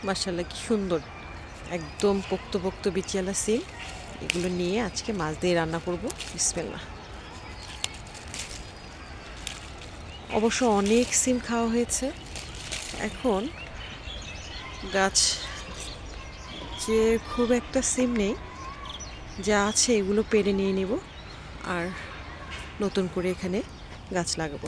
মাশাআল্লাহ কি সুন্দর, একদম পোক্ত পোক্ত বিচিয়ালা সিম। এগুলো নিয়ে আজকে মাছ দিয়ে রান্না করব। বিসমিল্লাহ। অবশ্য অনেক সিম খাওয়া হয়েছে, এখন গাছ যে খুব একটা সিম নেই, যা আছে এগুলো পেড়ে নিয়ে নেব আর নতুন করে এখানে গাছ লাগাবো।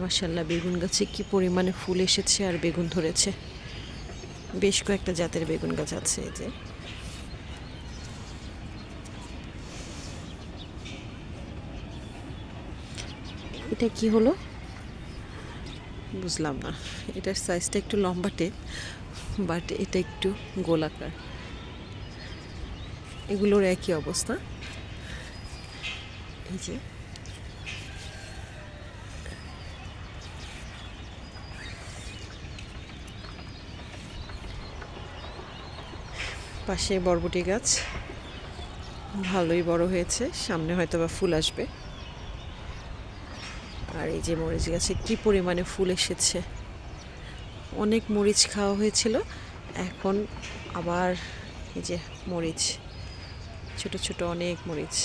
মাশাআল্লাহ বেগুন গাছে কি পরিমাণে ফুল এসেছে আর বেগুন ধরেছে। বেশ কয়েকটা জাতের বেগুন গাছ আছে। এই যে এটা কি হলো বুঝলাম না, এটার সাইজটা একটু লম্বাটে, বাট এটা একটু গোলাকার। এগুলোর একই অবস্থা। এই যে পাশে বরবটি গাছ ভালোই বড় হয়েছে, সামনে হয়তো বা ফুল আসবে। আর এই যে মরিচ গাছে কি পরিমাণে ফুল এসেছে। অনেক মরিচ খাওয়া হয়েছিল, এখন আবার এই যে মরিচ, ছোট ছোট অনেক মরিচ।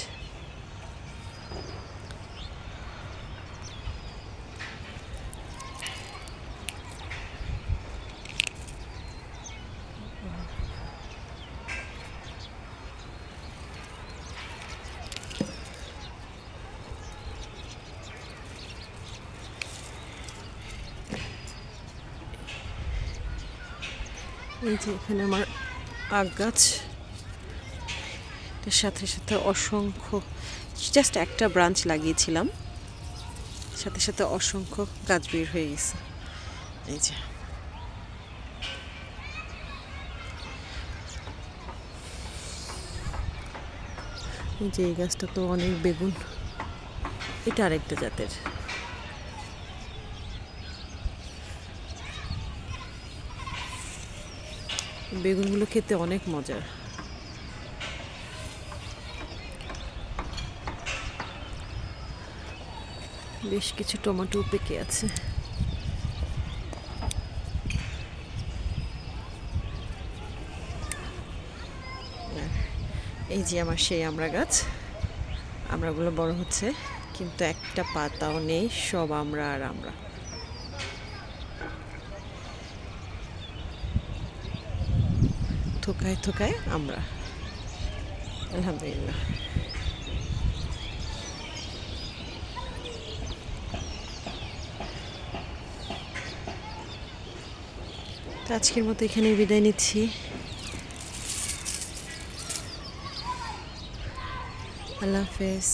এই যে এখানে আমার আখ গাছ, এর সাথে সাথে অসংখ্য, জাস্ট একটা ব্রাঞ্চ লাগিয়েছিলাম, সাথে সাথে অসংখ্য গাছ বের হয়ে গেছে। এই যে এই যে এই গাছটা তো অনেক বেগুন, এটা আরেকটা জাতের। বেগুনগুলো খেতে অনেক মজার। বেশ কিছু টমেটো পেকে আছে। এই যে আমার সেই আমড়া গাছ, আমড়াগুলো বড় হচ্ছে কিন্তু একটা পাতাও নেই, সব আমড়া আর আমড়া। থোকায় থোকায় আমরা, আলহামদুলিল্লাহ। তো আজকের মতো এখানে বিদায় নিচ্ছি। আল্লাহ হাফেজ।